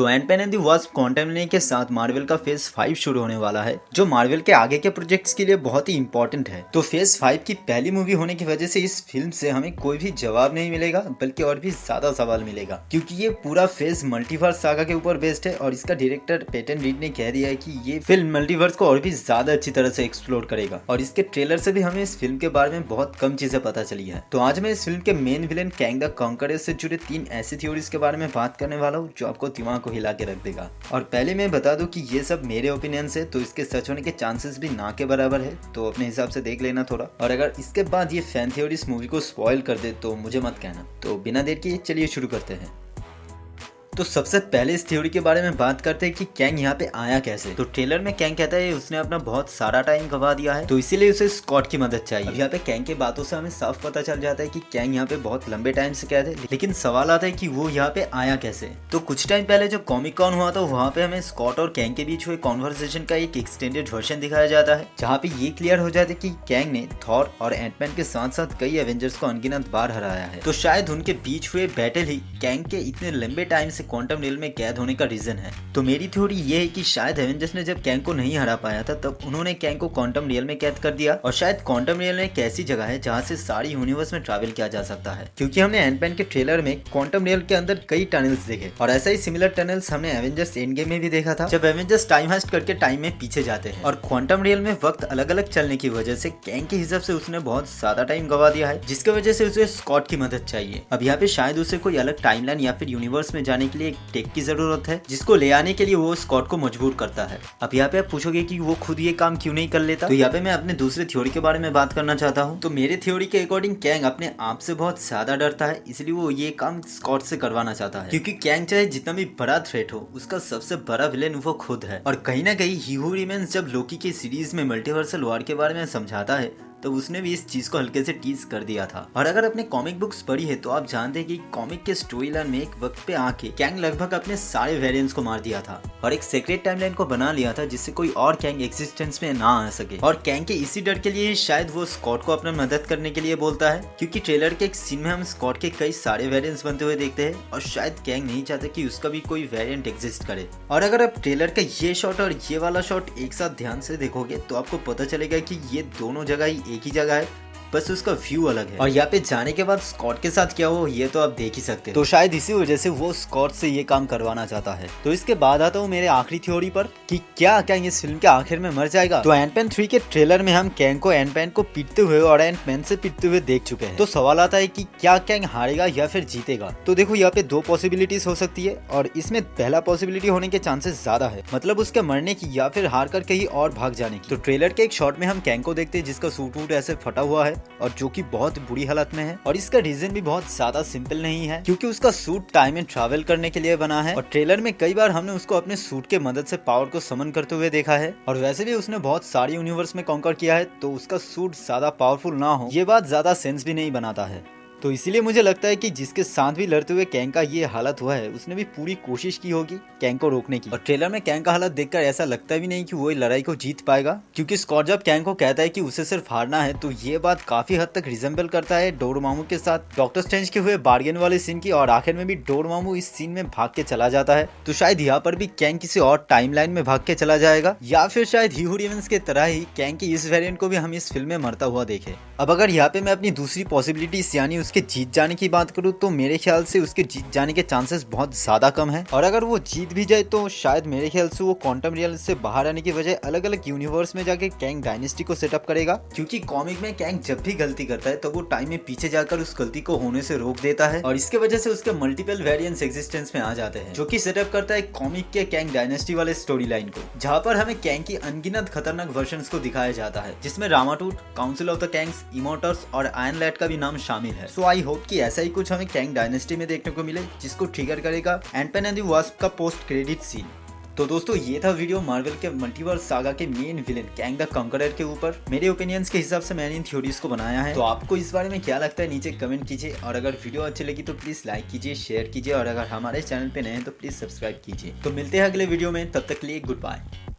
तो Ant-Man and the wasp क्वांटमनी के साथ मार्वल का फेज 5 शुरू होने वाला है, जो मार्वल के आगे के प्रोजेक्ट्स के लिए बहुत ही इंपॉर्टेंट है। तो फेज 5 की पहली मूवी होने की वजह से इस फिल्म से हमें कोई भी जवाब नहीं मिलेगा, बल्कि और भी ज्यादा सवाल मिलेगा, क्योंकि ये पूरा फेज मल्टीवर्स सागा के ऊपर बेस्ड है और इसका डायरेक्टर पेटन रीड ने कह दिया है कि ये फिल्म मल्टीवर्स को और भी ज्यादा अच्छी तरह से एक्सप्लोर करेगा। और इसके ट्रेलर से भी हमें इस फिल्म के बारे में बहुत कम चीजें पता चली है। तो आज मैं इस फिल्म के main villain Kang the conqueror से जुड़े 3 ऐसी थ्योरीज के बारे में बात करने वाला हूँ जो आपको दिमाग को हिला के रख देगा। और पहले मैं बता दूं कि ये सब मेरे ओपिनियंस है, तो इसके सच होने के चांसेस भी ना के बराबर है, तो अपने हिसाब से देख लेना थोड़ा। और अगर इसके बाद ये फैन थ्योरी इस मूवी को स्पॉइल कर दे तो मुझे मत कहना। तो बिना देर किए चलिए शुरू करते हैं। तो सबसे पहले इस थ्योरी के बारे में बात करते हैं कि कैंग यहाँ पे आया कैसे। तो ट्रेलर में कैंग कहता है उसने अपना बहुत सारा टाइम गवा दिया है, तो इसीलिए उसे स्कॉट की मदद चाहिए। अब यहाँ पे कैंग के बातों से हमें साफ पता चल जाता है कि कैंग यहाँ पे बहुत लंबे टाइम से कैद है, लेकिन सवाल आता है कि वो यहाँ पे आया कैसे। तो कुछ टाइम पहले जो कॉमिक कॉन हुआ था वहाँ पे हमें स्कॉट और कैंग के बीच हुए कॉन्वर्सेशन का एक एक्सटेंडेड वर्जन दिखाया जाता है, जहाँ पे ये क्लियर हो जाता है कि कैंग ने थॉर और एंटमैन के साथ साथ कई एवेंजर्स को अनगिनत बार हराया है। तो शायद उनके बीच हुए बैटल ही कैंग के इतने लंबे टाइम से क्वांटम रियल में कैद होने का रीजन है। तो मेरी थ्योरी ये है कि शायद एवेंजर्स ने जब कैंग को नहीं हरा पाया था तब उन्होंने कैंग को क्वांटम रियल में कैद कर दिया। और शायद क्वांटम रियल में एक ऐसी जगह है जहाँ से सारी यूनिवर्स में ट्रैवल किया जा सकता है, क्योंकि हमने एंटमैन के ट्रेलर में क्वांटम रियल के अंदर कई टनल्स देखे, और ऐसा ही सिमिलर टनल्स हमने एवेंजर्स एंड गेम में भी देखा था, जब एवेंजर्स टाइम हाइस्ट करके टाइम में पीछे जाते हैं। और क्वांटम रियल में वक्त अलग अलग चलने की वजह से कैंग के हिसाब से उसने बहुत ज्यादा टाइम गवा दिया है, जिसकी वजह से उसे स्कॉट की मदद चाहिए। अब यहाँ पे शायद उसे कोई अलग टाइमलाइन या फिर यूनिवर्स में जाने के लिए एक टेक की जरूरत है, जिसको ले आने के लिए वो स्कॉट को मजबूर करता है। अब यहाँ पे आप पूछोगे कि वो खुद ये काम क्यों नहीं कर लेता, तो यहाँ पे मैं अपने दूसरे थ्योरी के बारे में बात करना चाहता हूँ। तो मेरे थ्योरी के अकॉर्डिंग कैंग अपने आप से बहुत ज्यादा डरता है, इसलिए वो ये काम स्कॉट से करवाना चाहता है, क्योंकि कैंग चाहे जितना भी बड़ा थ्रेट हो, उसका सबसे बड़ा विलेन वो खुद है। और कहीं ना कहीं ही हू रिमेन्स जब लोकी की सीरीज में मल्टीवर्सल वॉर के बारे में समझाता है, तो उसने भी इस चीज को हल्के से टीज कर दिया था। और अगर आपने कॉमिक बुक्स पढ़ी है तो आप जानते हैं कि कॉमिक के स्टोरी लाइन में एक वक्त पे आके कैंग लगभग अपने सारे वेरिएंट्स को मार दिया था और एक सीक्रेट टाइमलाइन को बना लिया था, जिससे कोई और कैंग एक्सिस्टेंस में ना आ सके। और कैंग के इसी डर के लिए शायद वो स्कॉट को अपना मदद करने के लिए बोलता है, क्योंकि ट्रेलर के एक सीन में हम स्कॉट के कई सारे वेरिएंट्स बनते हुए देखते हैं, और शायद कैंग नहीं चाहते कि उसका भी कोई वेरिएंट एग्जिस्ट करे। और अगर आप ट्रेलर का ये शॉट और ये वाला शॉट एक साथ ध्यान से देखोगे तो आपको पता चलेगा कि ये दोनों जगह ही एक ही जगह है, बस उसका व्यू अलग है। और यहाँ पे जाने के बाद स्कॉट के साथ क्या हो ये तो आप देख ही सकते हैं। तो शायद इसी वजह से वो स्कॉट से ये काम करवाना चाहता है। तो इसके बाद आता हूँ मेरे आखिरी थ्योरी पर कि क्या कैंग इस फिल्म के आखिर में मर जाएगा। तो एंटमैन 3 के ट्रेलर में हम कैंग को एंटमैन को पीटते हुए और एंटमैन से पीटते हुए देख चुके हैं। तो सवाल आता है कि क्या कैंग हारेगा या फिर जीतेगा। तो देखो यहाँ पे 2 पॉसिबिलिटीज हो सकती है, और इसमें पहला पॉसिबिलिटी होने के चांसेस ज्यादा है, मतलब उसके मरने की या फिर हार कर कहीं और भाग जाने की। तो ट्रेलर के एक शॉट में हम कैंग को देखते हैं जिसका सूट वूट ऐसे फटा हुआ है और जो की बहुत बुरी हालत में है। और इसका रीजन भी बहुत ज्यादा सिंपल नहीं है, क्योंकि उसका सूट टाइम में ट्रैवल करने के लिए बना है, और ट्रेलर में कई बार हमने उसको अपने सूट के मदद से पावर को समन करते हुए देखा है। और वैसे भी उसने बहुत सारी यूनिवर्स में कॉन्कर किया है, तो उसका सूट ज्यादा पावरफुल ना हो ये बात ज्यादा सेंस भी नहीं बनाता है। तो इसीलिए मुझे लगता है कि जिसके साथ भी लड़ते हुए कैंग का ये हालत हुआ है उसने भी पूरी कोशिश की होगी कैंग को रोकने की। और ट्रेलर में कैंग का हालत देखकर ऐसा लगता भी नहीं कि वो लड़ाई को जीत पाएगा, क्योंकि स्कॉट जब कैंग को कहता है कि उसे सिर्फ हारना है, तो ये बात काफी हद तक रिजेंबल करता है डोरमामू के साथ डॉक्टर स्ट्रेंज के हुए बार्गेन वाले सीन की। और आखिर में भी डोरमामू इस सीन में भाग के चला जाता है, तो शायद यहाँ पर भी कैंग किसी और टाइमलाइन में भाग के चला जाएगा, या फिर शायद ही हू रिमेन्स के तरह ही कैंग की इस वेरिएंट को भी हम इस फिल्म में मरता हुआ देखे। अब अगर यहाँ पे मैं अपनी दूसरी पॉसिबिलिटीज यानी उसके जीत जाने की बात करूं तो मेरे ख्याल से उसके जीत जाने के चांसेस बहुत ज्यादा कम है। और अगर वो जीत भी जाए तो शायद मेरे ख्याल से वो क्वांटम रियल से बाहर आने की बजाय अलग अलग यूनिवर्स में जाके कैंग डायनेस्टी को सेटअप करेगा, क्योंकि कॉमिक में कैंग जब भी गलती करता है तो वो टाइम में पीछे जाकर उस गलती को होने से रोक देता है, और इसके वजह से उसके मल्टीपल वेरिएंट्स एग्जिस्टेंस में आ जाते हैं, जो कि सेटअप करता है कॉमिक के कैंग डायनेस्टी वाले स्टोरी लाइन को, जहाँ पर हमें कैंग की अनगिनत खतरनाक वर्जन्स को दिखाया जाता है, जिसमें रामाटूट, काउंसिल ऑफ द कैंग्स, इमोर्टल्स और आयरन लैड का भी नाम शामिल है। सो आई होप कि ऐसा ही कुछ हमें कैंग डायनेस्टी में देखने को मिले, जिसको ट्रिगर करेगा एंटमैन एंड द वास्प का पोस्ट क्रेडिट सीन। तो दोस्तों ये था वीडियो मार्वल के मल्टीवर्स सागा के main villain Kang the conqueror के ऊपर। मेरे ओपिनियंस के हिसाब से मैंने इन थ्योरीज को बनाया है, तो आपको इस बारे में क्या लगता है नीचे कमेंट कीजिए, और अगर वीडियो अच्छी लगी तो प्लीज लाइक कीजिए, शेयर कीजिए, और अगर हमारे चैनल पे नए हैं तो प्लीज सब्सक्राइब कीजिए। तो मिलते हैं अगले वीडियो में, तब तक के लिए गुड बाय।